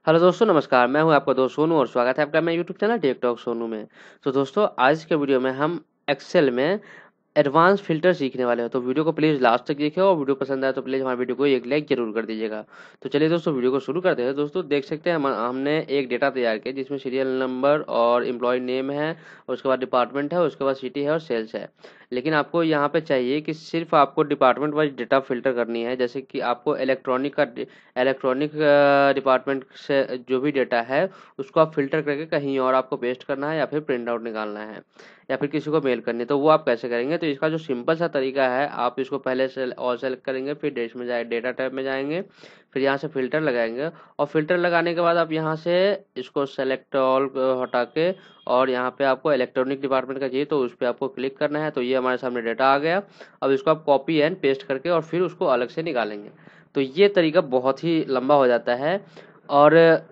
Hello दोस्तों, नमस्कार। मैं हूं आपका दोस्त सोनू और स्वागत है आपका मेरे YouTube channel Tech Talk Sonu में। तो दोस्तों, आज के वीडियो में हम एक्सेल में एडवांस फ़िल्टर सीखने वाले हैं। तो वीडियो को प्लीज़ लास्ट तक देखिए और वीडियो पसंद आए तो प्लीज़ हमारे वीडियो को एक लाइक ज़रूर कर दीजिएगा। तो चलिए दोस्तों, वीडियो को शुरू करते हैं। दोस्तों, देख सकते हैं हमने एक डेटा तैयार किया जिसमें सीरियल नंबर और एम्प्लॉय नेम है, और उसके बाद डिपार्टमेंट है, उसके बाद सिटी है और सेल्स है। लेकिन आपको यहाँ पे चाहिए कि सिर्फ आपको डिपार्टमेंट वाइज डेटा फ़िल्टर करनी है। जैसे कि आपको इलेक्ट्रॉनिक डिपार्टमेंट से जो भी डेटा है उसको आप फ़िल्टर करके कहीं और आपको पेस्ट करना है, या फिर प्रिंट आउट निकालना है, या फिर किसी को मेल करनी है। तो वो आप कैसे करेंगे? तो इसका जो सिंपल सा तरीका है, आप इसको पहले से ऑल सेलेक्ट करेंगे, फिर डेटा टैब में जाएंगे, फिर यहाँ से फ़िल्टर लगाएंगे, और फ़िल्टर लगाने के बाद आप यहाँ से इसको सेलेक्ट ऑल हटा के, और यहाँ पे आपको इलेक्ट्रॉनिक डिपार्टमेंट का चाहिए तो उस पर आपको क्लिक करना है। तो ये हमारे सामने डेटा आ गया। अब इसको आप कॉपी एंड पेस्ट करके और फिर उसको अलग से निकालेंगे। तो ये तरीका बहुत ही लंबा हो जाता है। और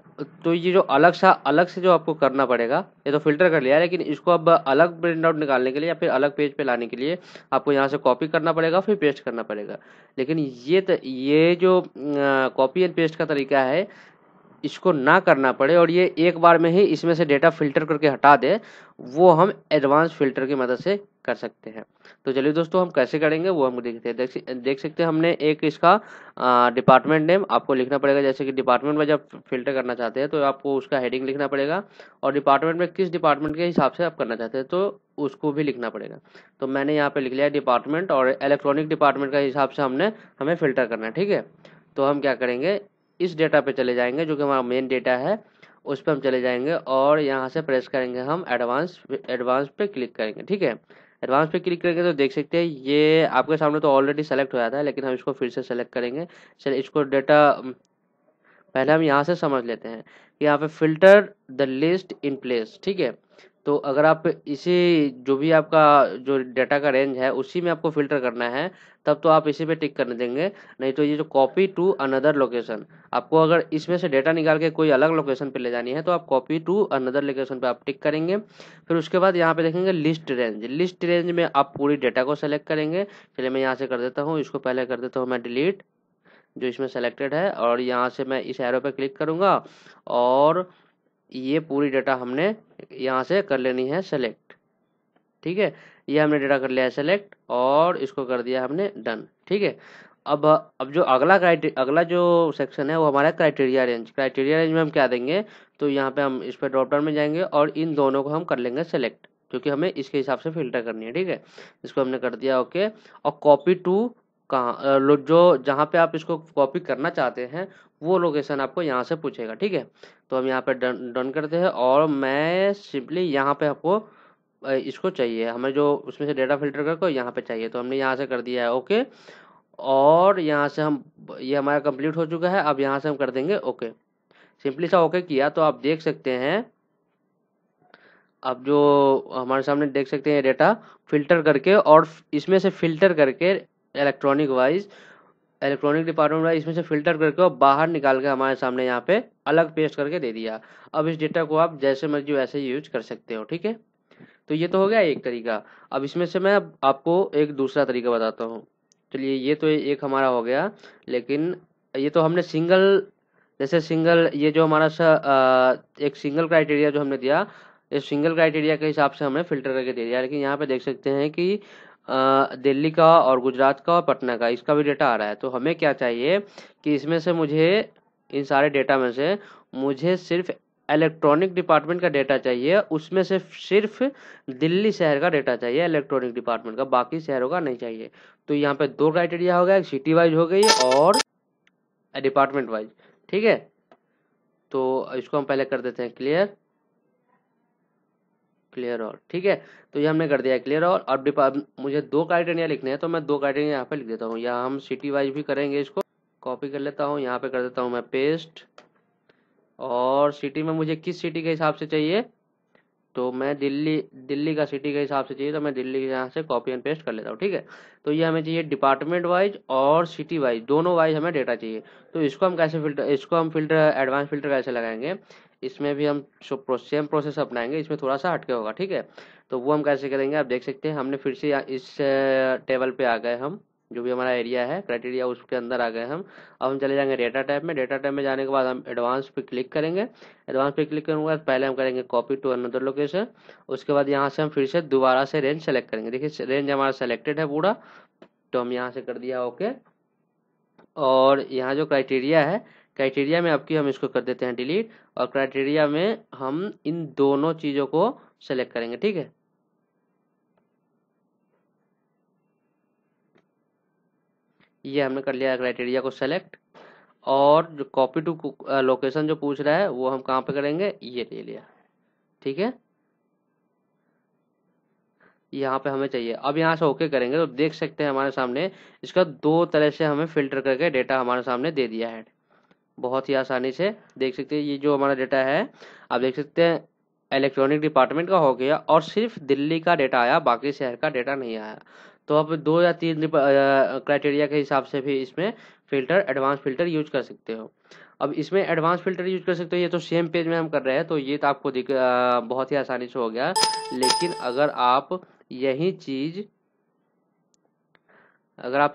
तो ये जो अलग से जो आपको करना पड़ेगा, ये तो फ़िल्टर कर लिया है, लेकिन इसको अब अलग प्रिंट आउट निकालने के लिए या फिर अलग पेज पे लाने के लिए आपको यहाँ से कॉपी करना पड़ेगा, फिर पेस्ट करना पड़ेगा। लेकिन ये जो कॉपी एंड पेस्ट का तरीका है, इसको ना करना पड़े और ये एक बार में ही इसमें से डेटा फ़िल्टर करके हटा दे, वो हम एडवांस फ़िल्टर की मदद से कर सकते हैं। तो चलिए दोस्तों, हम कैसे करेंगे वो हम देखते हैं। देख सकते हैं, हमने एक इसका डिपार्टमेंट नेम आपको लिखना पड़ेगा। जैसे कि डिपार्टमेंट में जब फ़िल्टर करना चाहते हैं तो आपको उसका हेडिंग लिखना पड़ेगा, और डिपार्टमेंट में किस डिपार्टमेंट के हिसाब से आप करना चाहते हैं तो उसको भी लिखना पड़ेगा। तो मैंने यहाँ पे लिख लिया डिपार्टमेंट, और इलेक्ट्रॉनिक डिपार्टमेंट का हिसाब से हमें फ़िल्टर करना है, ठीक है। तो हम क्या करेंगे, इस डेटा पे चले जाएंगे जो कि हमारा मेन डेटा है, उस पर हम चले जाएंगे और यहाँ से प्रेस करेंगे, हम एडवांस पे क्लिक करेंगे, ठीक है। एडवांस पे क्लिक करेंगे तो देख सकते हैं ये आपके सामने तो ऑलरेडी सेलेक्ट हो जाता है, लेकिन हम इसको फिर से सेलेक्ट करेंगे। चलिए इसको डेटा पहले हम यहाँ से समझ लेते हैं कि यहाँ पे filter the list in place, ठीक है। तो अगर आप इसी जो भी आपका जो डेटा का रेंज है उसी में आपको फ़िल्टर करना है, तब तो आप इसी पे टिक करने देंगे। नहीं तो ये जो कॉपी टू अनदर लोकेशन, आपको अगर इसमें से डेटा निकाल के कोई अलग लोकेशन पे ले जानी है तो आप कॉपी टू अनदर लोकेशन पे आप टिक करेंगे। फिर उसके बाद यहाँ पे देखेंगे लिस्ट रेंज में आप पूरी डेटा को सेलेक्ट करेंगे। चलिए मैं यहाँ से कर देता हूँ, इसको पहले कर देता हूँ मैं डिलीट, जो इसमें सेलेक्टेड है, और यहाँ से मैं इस एरो पे क्लिक करूँगा और ये पूरी डेटा हमने यहाँ से कर लेनी है सेलेक्ट, ठीक है। ये हमने डेटा कर लिया है सेलेक्ट और इसको कर दिया हमने डन, ठीक है। अब जो अगला जो सेक्शन है वो हमारा क्राइटेरिया रेंज में हम क्या देंगे, तो यहाँ पे हम इस पर ड्रॉप डाउन में जाएंगे और इन दोनों को हम कर लेंगे सेलेक्ट, क्योंकि हमें इसके हिसाब से फ़िल्टर करनी है, ठीक है। इसको हमने कर दिया ओके। और कॉपी टू कहाँ जो जहाँ पे आप इसको कॉपी करना चाहते हैं वो लोकेशन आपको यहाँ से पूछेगा, ठीक है। तो हम यहाँ पे डन डन करते हैं, और मैं सिंपली यहाँ पे आपको इसको चाहिए, हमें जो उसमें से डेटा फ़िल्टर करके यहाँ पे चाहिए, तो हमने यहाँ से कर दिया है ओके। और यहाँ से हम ये हमारा कंप्लीट हो चुका है। अब यहाँ से हम कर देंगे ओके। सिंपली सा ओके किया तो आप देख सकते हैं, अब जो हमारे सामने देख सकते हैं डेटा फ़िल्टर करके, और इसमें से फ़िल्टर करके इलेक्ट्रॉनिक डिपार्टमेंट वाइज इसमें से फ़िल्टर करके और बाहर निकाल के हमारे सामने यहाँ पे अलग पेस्ट करके दे दिया। अब इस डेटा को आप जैसे मर्जी वैसे यूज कर सकते हो, ठीक है। तो ये तो हो गया एक तरीका। अब इसमें से मैं अब आपको एक दूसरा तरीका बताता हूँ। चलिए, ये तो एक हमारा हो गया, लेकिन ये तो हमने सिंगल ये जो हमारा एक सिंगल क्राइटेरिया जो हमने दिया, इस सिंगल क्राइटेरिया के हिसाब से हमने फ़िल्टर करके दे दिया। लेकिन यहाँ पे देख सकते हैं कि दिल्ली का और गुजरात का और पटना का इसका भी डेटा आ रहा है। तो हमें क्या चाहिए कि इसमें से मुझे, इन सारे डेटा में से मुझे सिर्फ इलेक्ट्रॉनिक डिपार्टमेंट का डेटा चाहिए, उसमें से सिर्फ दिल्ली शहर का डेटा चाहिए इलेक्ट्रॉनिक डिपार्टमेंट का, बाकी शहरों का नहीं चाहिए। तो यहाँ पे दो क्राइटेरिया हो गया, एक सिटी वाइज हो गई और डिपार्टमेंट वाइज, ठीक है। तो इसको हम पहले कर देते हैं क्लियर ऑल, ठीक है। तो ये हमने कर दिया है क्लियर ऑल। अब मुझे दो क्राइटेरिया लिखने हैं, तो मैं दो क्राइटेरिया यहाँ पे लिख देता हूँ, या हम सिटी वाइज भी करेंगे। इसको कॉपी कर लेता हूँ, यहाँ पे कर देता हूँ मैं पेस्ट, और सिटी में मुझे किस सिटी के हिसाब से चाहिए, तो मैं दिल्ली का सिटी के हिसाब से चाहिए, तो मैं दिल्ली यहाँ से कॉपी एंड पेस्ट कर लेता हूँ, ठीक है। तो ये हमें चाहिए डिपार्टमेंट वाइज और सिटी वाइज, दोनों वाइज हमें डेटा चाहिए। तो इसको हम फिल्टर एडवांस फिल्टर कैसे लगाएंगे, इसमें भी हम सेम प्रोसेस अपनाएंगे, इसमें थोड़ा सा हटके होगा, ठीक है। तो वो हम कैसे करेंगे, आप देख सकते हैं हमने फिर से इस टेबल पे आ गए हम, जो भी हमारा एरिया है क्राइटेरिया उसके अंदर आ गए हम। अब हम चले जाएंगे डेटा टैब में। डेटा टैब में जाने के बाद हम एडवांस पे क्लिक करेंगे। एडवांस पे क्लिक करने के बाद पहले हम करेंगे कॉपी टू अनदर लोकेशन। उसके बाद यहाँ से हम फिर से दोबारा से रेंज सेलेक्ट करेंगे। देखिए रेंज हमारा सेलेक्टेड है पूरा, तो हम यहाँ से कर दिया ओके। और यहाँ जो क्राइटेरिया है, क्राइटेरिया में आपकी हम इसको कर देते हैं डिलीट, और क्राइटेरिया में हम इन दोनों चीज़ों को सेलेक्ट करेंगे, ठीक है। ये हमने कर लिया क्राइटेरिया को सेलेक्ट। और जो कॉपी टू लोकेशन जो पूछ रहा है वो हम कहाँ पे करेंगे, ये ले लिया, ठीक है। यहाँ पे हमें चाहिए। अब यहाँ से ओके करेंगे तो देख सकते हैं हमारे सामने इसका दो तरह से हमें फिल्टर करके डेटा हमारे सामने दे दिया है। बहुत ही आसानी से देख सकते हैं ये जो हमारा डेटा है, आप देख सकते हैं इलेक्ट्रॉनिक डिपार्टमेंट का हो गया और सिर्फ दिल्ली का डेटा आया, बाकी शहर का डेटा नहीं आया। तो आप 2 या 3 क्राइटेरिया के हिसाब से भी इसमें फिल्टर, एडवांस फिल्टर यूज कर सकते हो। अब इसमें एडवांस फिल्टर यूज कर सकते हो, ये तो सेम पेज में हम कर रहे हैं तो ये तो आपको बहुत ही आसानी से हो गया। लेकिन अगर आप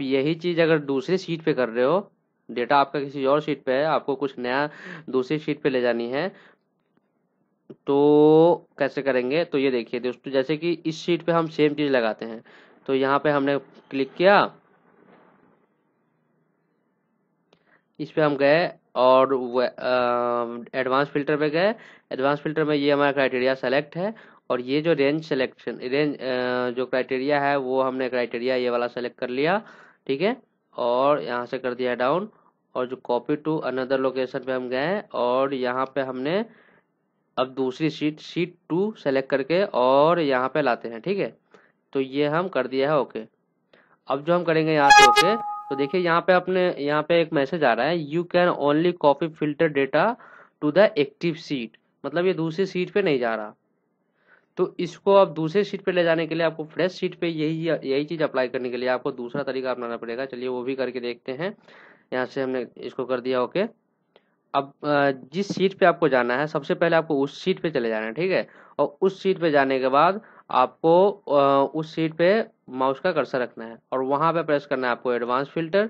यही चीज अगर दूसरी शीट पे कर रहे हो, डेटा आपका किसी और शीट पे है, आपको कुछ नया दूसरी शीट पे ले जानी है, तो कैसे करेंगे, तो ये देखिए दोस्तों, जैसे कि इस शीट पे हम सेम चीज लगाते हैं। तो यहाँ पे हमने क्लिक किया, इस पे हम गए और एडवांस फिल्टर पे गए। एडवांस फिल्टर में ये हमारा क्राइटेरिया सेलेक्ट है, और ये जो रेंज जो क्राइटेरिया है वो हमने क्राइटेरिया ये वाला सेलेक्ट कर लिया, ठीक है। और यहाँ से कर दिया डाउन, और जो कॉपी टू अनदर लोकेशन पे हम गए और यहाँ पे हमने अब दूसरी शीट 2 सेलेक्ट करके और यहाँ पे लाते हैं, ठीक है। तो ये हम कर दिया है ओके। अब जो हम करेंगे यहाँ से ओके, तो देखिए यहाँ पे एक मैसेज आ रहा है, you can only copy filter data to the active sheet, मतलब ये दूसरी सीट पे नहीं जा रहा। तो इसको अब दूसरे सीट पे ले जाने के लिए आपको फ्रेश सीट पे यही चीज अप्लाई करने के लिए आपको दूसरा तरीका अपनाना पड़ेगा। चलिए वो भी करके देखते हैं। यहाँ से हमने इसको कर दिया ओके। अब जिस सीट पे आपको जाना है सबसे पहले आपको उस सीट पे चले जाना है, ठीक है। और उस सीट पे जाने के बाद आपको उस सीट पे माउस का कर्सर रखना है और वहां पे प्रेस करना है आपको एडवांस फिल्टर,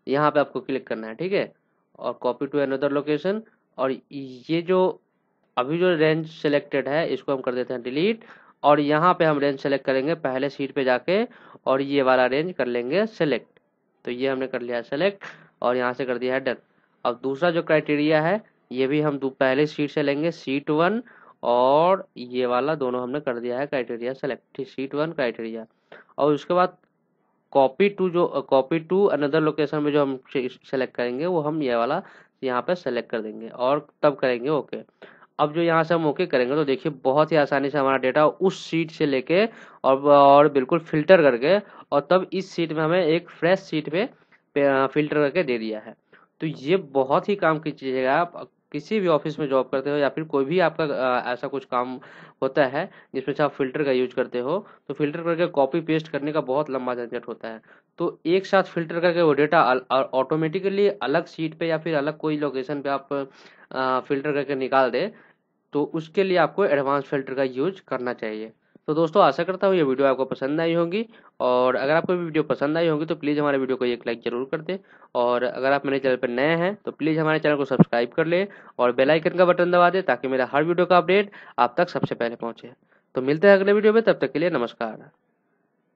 यहाँ पे आपको क्लिक करना है, ठीक है। और कॉपी टू अनदर लोकेशन, और ये जो अभी जो रेंज सिलेक्टेड है इसको हम कर देते हैं डिलीट, और यहाँ पे हम रेंज सेलेक्ट करेंगे पहले सीट पे जाके, और ये वाला रेंज कर लेंगे सेलेक्ट। तो ये हमने कर लिया सेलेक्ट और यहाँ से कर दिया है डन। अब दूसरा जो क्राइटेरिया है ये भी हम पहले सीट से लेंगे, सीट 1, और ये वाला दोनों हमने कर दिया है क्राइटेरिया सेलेक्ट, सीट 1 क्राइटेरिया। और उसके बाद कॉपी टू अनदर लोकेशन में जो हम सेलेक्ट करेंगे वो हम ये वाला यहाँ पे सेलेक्ट कर देंगे और तब करेंगे ओके। अब जो यहाँ से हम ओके करेंगे तो देखिए बहुत ही आसानी से हमारा डेटा उस सीट से लेके और बिल्कुल फिल्टर करके और तब इस सीट में हमें एक फ्रेश सीट पे फिल्टर करके दे दिया है। तो ये बहुत ही काम की चीज़ है। आप किसी भी ऑफिस में जॉब करते हो या फिर कोई भी आपका ऐसा कुछ काम होता है जिसमें से आप फिल्टर का यूज करते हो, तो फिल्टर करके कॉपी पेस्ट करने का बहुत लंबा झंझट होता है। तो एक साथ फिल्टर करके वो डेटा ऑटोमेटिकली अलग सीट पे या फिर अलग कोई लोकेशन पे आप फिल्टर करके निकाल दे, तो उसके लिए आपको एडवांस फिल्टर का यूज करना चाहिए। तो दोस्तों आशा करता हूँ ये वीडियो आपको पसंद आई होगी, और अगर आपको वीडियो पसंद आई होगी तो प्लीज़ हमारे वीडियो को एक लाइक जरूर कर दें, और अगर आप मेरे चैनल पर नए हैं तो प्लीज़ हमारे चैनल को सब्सक्राइब कर ले और बेल आइकन का बटन दबा दें ताकि मेरा हर वीडियो का अपडेट आप तक सबसे पहले पहुँचे। तो मिलते हैं अगले वीडियो में, तब तक के लिए नमस्कार।